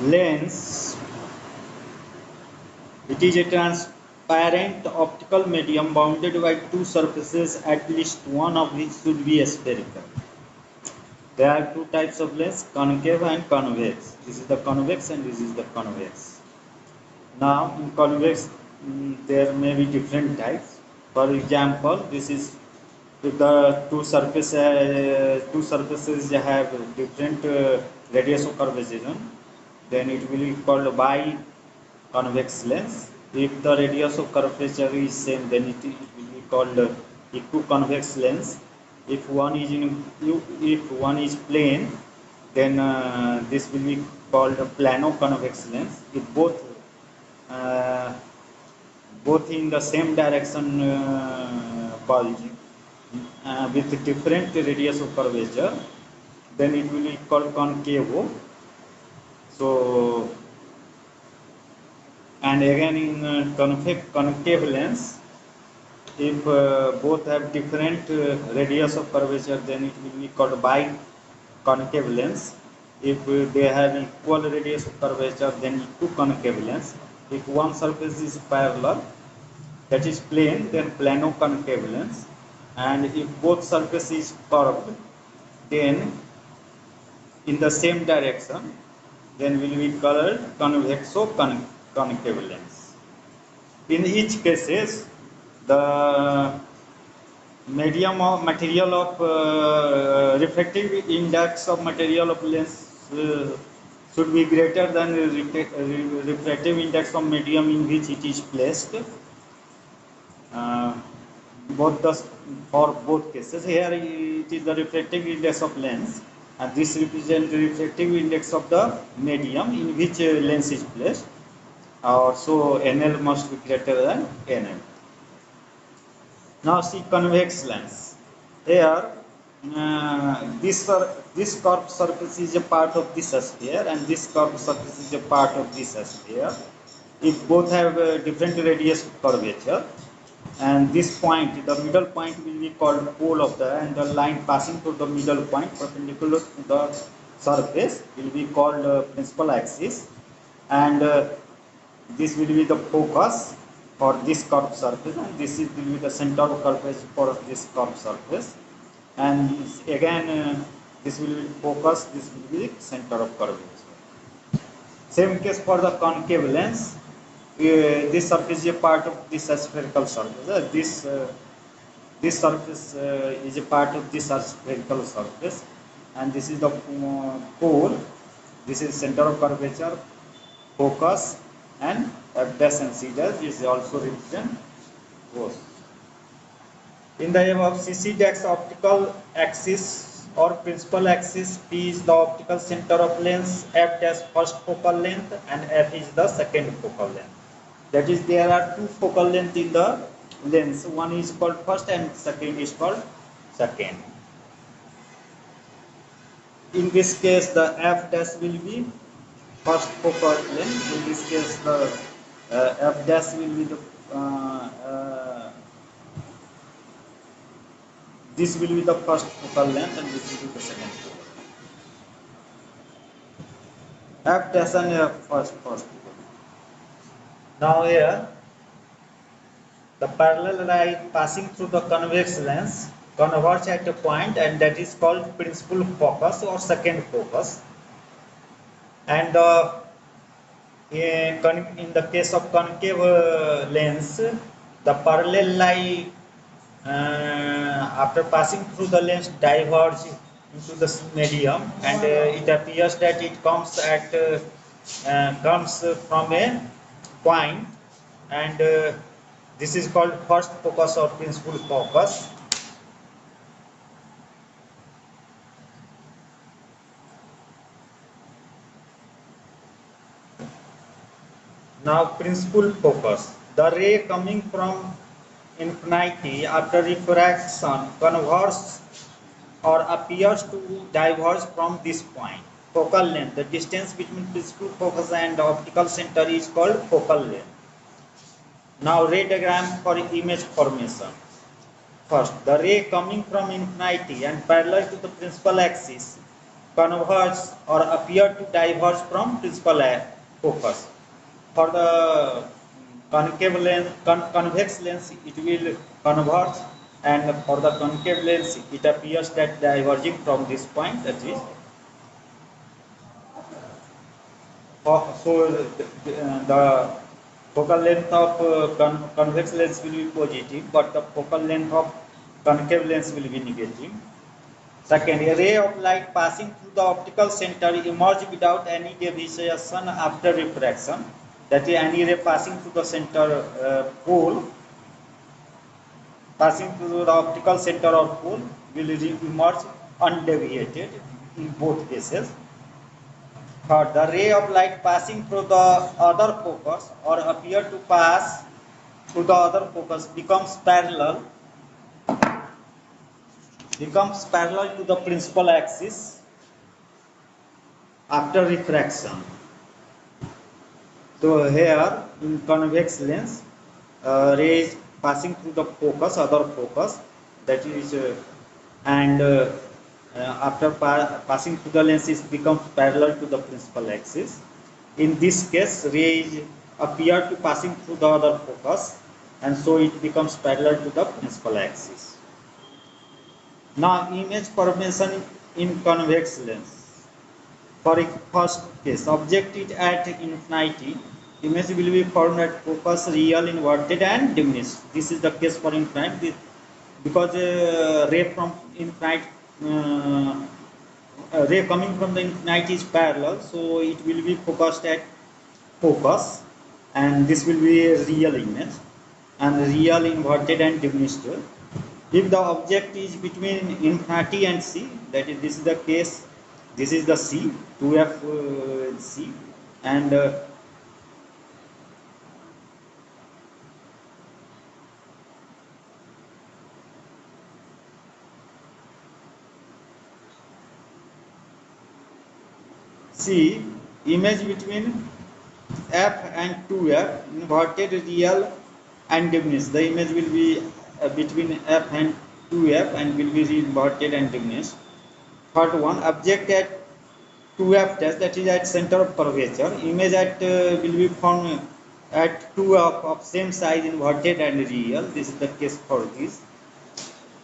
Lens, it is a transparent optical medium bounded by two surfaces, at least one of which should be spherical. There are two types of lens, concave and convex. This is the convex and this is the convex. Now, in convex, there may be different types. For example, this is if the two surfaces have different radius of curvature, then it will be called biconvex lens. If the radius of curvature is same, then it will be called equiconvex lens. If one is plane, then this will be called a plano-convex lens. If uh, both in the same direction bulge with different radius of curvature, then it will be called concave. So, and again in concave lens, if both have different radius of curvature, then it will be called biconcave lens. If they have equal radius of curvature, then equiconcave lens. If one surface is parallel, that is plane, then plano-concave lens. And if both surface is curved, then in the same direction, then will be called convexo-concave lens. In each cases, the medium of material of refractive index of material of lens should be greater than refractive index of medium in which it is placed. Uh, both the for both cases, here it is the refractive index of lens, and this represents the refractive index of the medium in which lens is placed. So NL must be greater than NM. Now see convex lens. Here, this curved surface is a part of this sphere, and this curved surface is a part of this sphere. If both have different radius curvature, and this point, the middle point will be called pole of and the line passing through the middle point perpendicular to the surface will be called principal axis, and this will be the focus for this curved surface, and this will be the center of curvature for this curved surface, and again this will be focus, this will be the center of curvature. Same case for the concave lens. This surface is a part of this spherical surface. This surface is a part of this spherical surface, and this is the pole. This is center of curvature, focus, and F dash and C dash is also represent both. In the above, CC dash optical axis or principal axis, P is the optical center of lens, F dash first focal length, and F is the second focal length. That is, there are two focal length in the lens. One is called first and second is called second. In this case, the F dash will be first focal length. In this case, the F dash will be the this will be the first focal length, and this will be the second focal length. F dash and F first. Now here, the parallel line passing through the convex lens converge at a point, and that is called principal focus or second focus. And in the case of concave lens, the parallel line after passing through the lens diverge into the medium, and it appears that it comes from a point, and this is called first focus or principal focus. Now principal focus, the ray coming from infinity after refraction converges or appears to diverge from this point. Focal length, the distance between principal focus and the optical center is called focal length. Now ray diagram for image formation. First, the ray coming from infinity and parallel to the principal axis converge or appear to diverge from principal focus. For the concave lens, convex lens, it will converge, and for the concave lens, it appears that diverging from this point, that is. So the focal length of convex lens will be positive, but the focal length of concave lens will be negative. Second, a ray of light passing through the optical center emerges without any deviation after refraction. That is, any ray passing through the center pole, passing through the optical center or pole, will emerge undeviated in both cases. Third, the ray of light passing through the other focus or appear to pass through the other focus becomes parallel to the principal axis after refraction. So here in convex lens, rays passing through the focus, other focus, that is, and after passing through the lens, it becomes parallel to the principal axis. In this case, rays appear to passing through the other focus, and so it becomes parallel to the principal axis. Now, image formation in convex lens. For first case, object is at infinity, image will be formed at focus, real, inverted, and diminished. This is the case for infinite, because ray from infinite, ray coming from the infinite is parallel, so it will be focused at focus, and this will be a real image, and real, inverted, and diminished. If the object is between infinity and C, that is, this is the case, this is the C, 2f C, and C, image between f and 2f, inverted, real, and diminished. The image will be between f and 2f and will be inverted and diminished. Third one, object at 2f dash, that is at center of curvature, image at will be formed at 2 of same size, inverted and real. This is the case for this.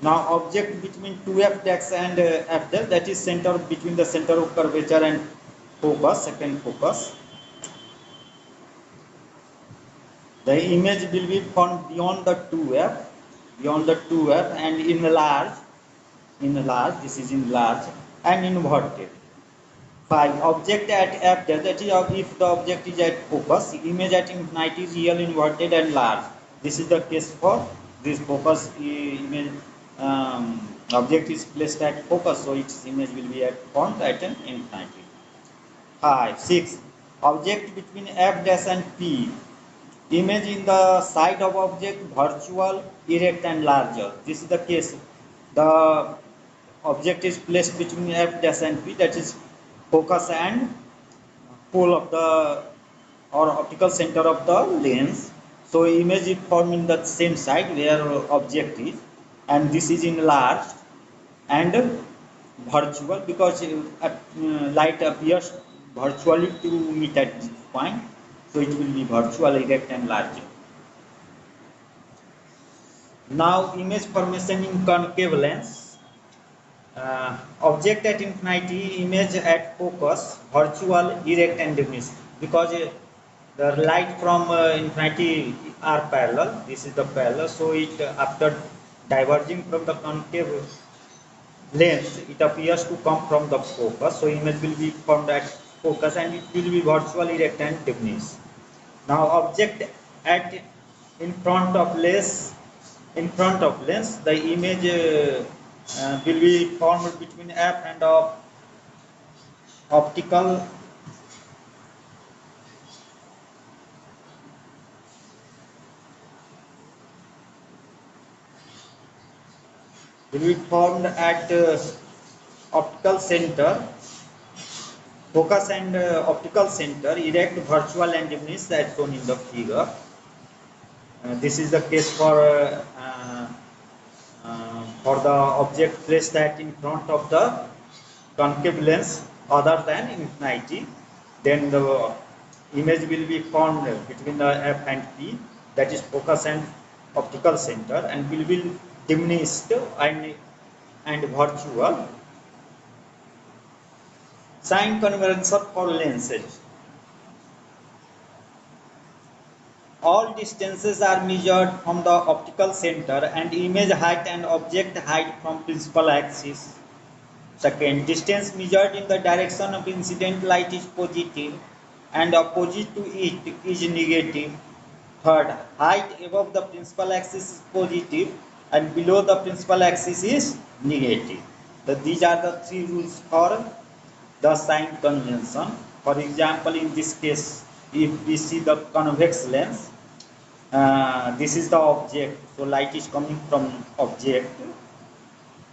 Now object between 2f dash and f dash, that is center between the center of curvature and focus, second focus. The image will be formed beyond the 2f, and enlarged, this is enlarged and inverted. 5. Object at f dash, that is if the object is at focus, image at infinity, real, inverted, and large. This is the case for this focus image. Object is placed at focus, so its image will be formed at an infinity. 6. Object between f dash and p, image in the side of object virtual, erect, and larger. This is the case. The object is placed between f dash and p, that is focus and pole of the or optical center of the lens. So image is formed in the same side where object is, and this is enlarged and virtual, because light appears virtually to meet at this point, so it will be virtual, erect, and larger. Now image formation in concave lens. Object at infinity, image at focus, virtual, erect, and diminished, because the light from infinity are parallel. This is the parallel, so it after diverging from the concave lens, it appears to come from the focus, so image will be formed at focus, and it will be virtual, erect, and diminished. Now object at in front of lens, the image will be formed between f and optical will be formed at optical center, focus, and optical center, erect, virtual, and diminished, as shown in the figure. This is the case for the object placed at in front of the concave lens other than infinity, then the image will be formed between the F and P, that is focus and optical center, and will be diminished and virtual. Sign convention for lenses. All distances are measured from the optical center and image height and object height from principal axis. Second, distance measured in the direction of incident light is positive and opposite to it is negative. Third, height above the principal axis is positive and below the principal axis is negative. So these are the three rules for the sign convention. For example, in this case, if we see the convex lens, this is the object, so light is coming from object,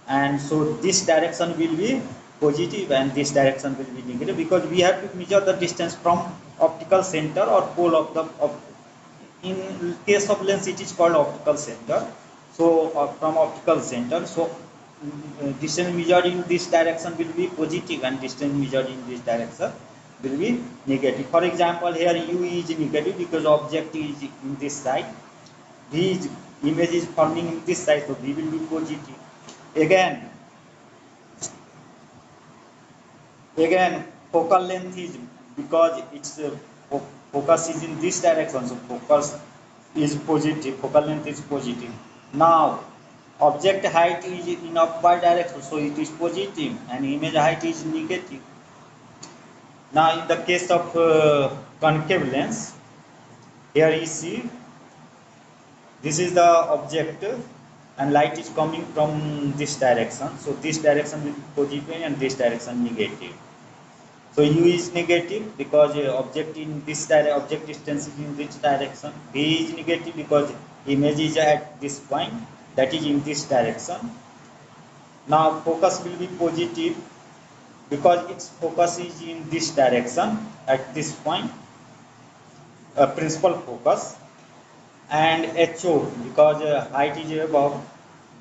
and so this direction will be positive and this direction will be negative, because we have to measure the distance from optical center or pole of the in case of lens it is called optical center. So from optical center, so distance measured in this direction will be positive and distance measured in this direction will be negative. For example, here u is negative because object is in this side, v is image is forming in this side, so v will be positive. Again focal length is, because its focus is in this direction, so focus is positive, focal length is positive. Now object height is in upward direction, so it is positive, and image height is negative. Now in the case of concave lens, here you see this is the object and light is coming from this direction, so this direction will be positive and this direction negative. So u is negative because object in this object distance is in this direction. V is negative because image is at this point, that is in this direction. Now focus will be positive because its focus is in this direction at this point, principal focus. And HO because height is above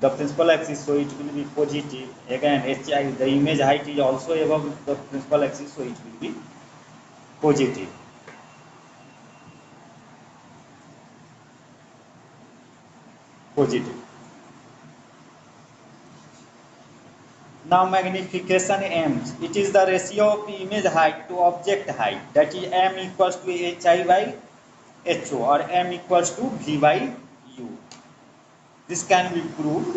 the principal axis, so it will be positive. Again HI, the image height is also above the principal axis, so it will be positive. Positive. Now magnification m, it is the ratio of image height to object height, that is m equals to hi by ho or m equals to v by u. This can be proved.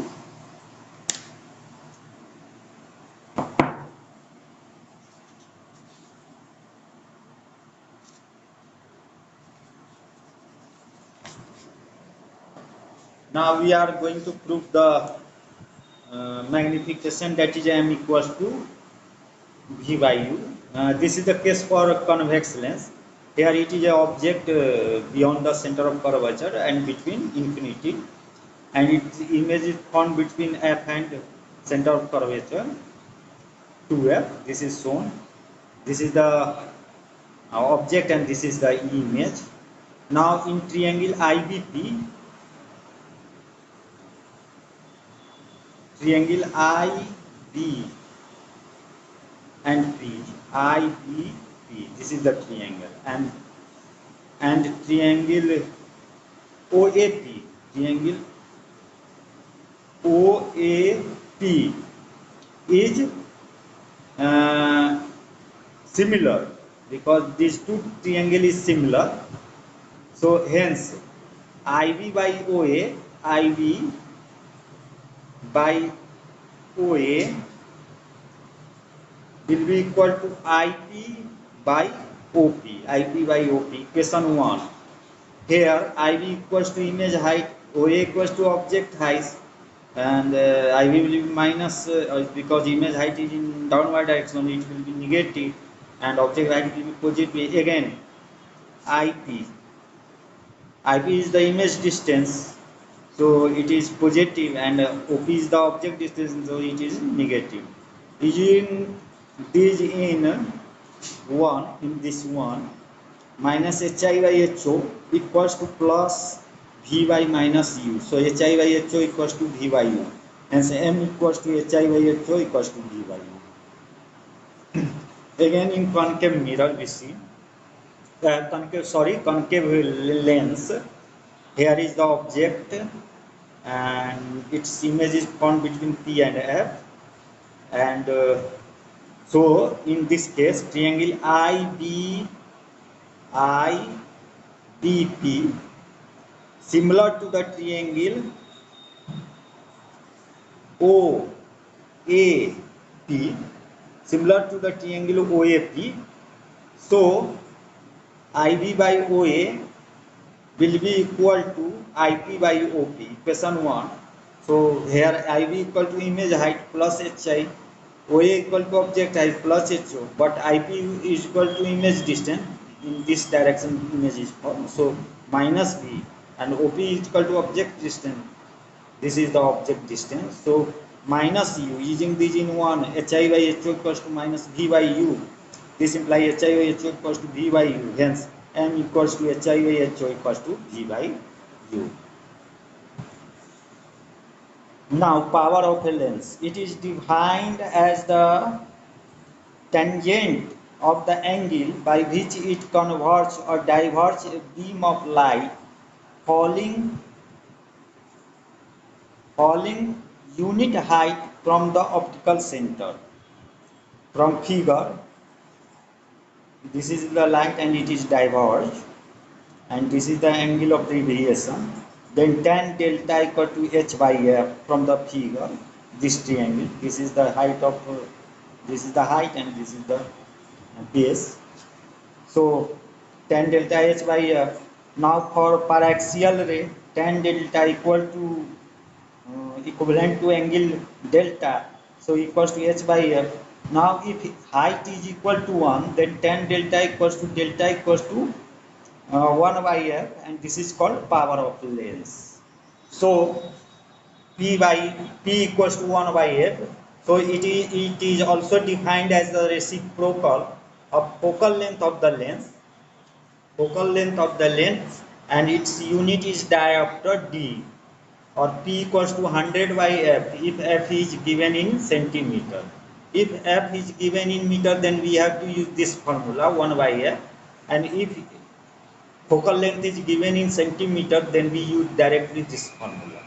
Now we are going to prove the magnification, that is m equals to v by u. This is the case for convex lens. Here it is an object beyond the center of curvature and between infinity, and its image is formed between f and center of curvature 2f. This is shown. This is the object and this is the image. Now in triangle IBP, triangle IB and P, IBP, this is the triangle, and triangle OAP, triangle OAP is similar, because these two triangle is similar. So hence IB by OA, IB by OA will be equal to IP by OP. IP by OP, equation 1. Here IB equals to image height, OA equals to object height, and IB will be minus because image height is in downward direction, it will be negative, and object height will be positive. Again IP is the image distance, so it is positive, and OP is the object distance, so it is negative. Is in this in 1, in this one, minus HI by HO equals to plus V by minus U. So HI by HO equals to V by U. Hence M equals to HI by HO equals to V by U. Again in concave mirror we see concave lens. Here is the object and its image is found between P and F, and so in this case triangle IBP similar to the triangle OAP, similar to the triangle OAP. So IB by OA will be equal to IP by OP, equation 1. So here IB equal to image height plus HI, OA equal to object height plus HO, but IP is equal to image distance. In this direction image is formed. So minus V, and OP is equal to object distance. This is the object distance. So minus U, using this in 1, HI by HO equals to minus V by U. This implies HI by HO equals to V by U. Hence, M equals to HI by HO equals to V by U. Now, power of a lens. It is defined as the tangent of the angle by which it converges or diverges a beam of light falling unit height from the optical center. From figure, this is the light and it is diverged, and this is the angle of deviation. Then tan delta equal to h by f from the figure. This triangle. This is the height of. This is the height and this is the base. So tan delta h by f. Now for paraxial ray, tan delta equal to equivalent to angle delta, so equals to h by f. Now if height is equal to 1, then tan delta equals to 1 by f, and this is called power of lens. So p equals to 1 by f. So it is also defined as the reciprocal of focal length of the lens, and its unit is diopter d, or P equals to 100 by F if F is given in centimeter. If F is given in meter, then we have to use this formula 1 by F, and if focal length is given in centimeter, then we use directly this formula.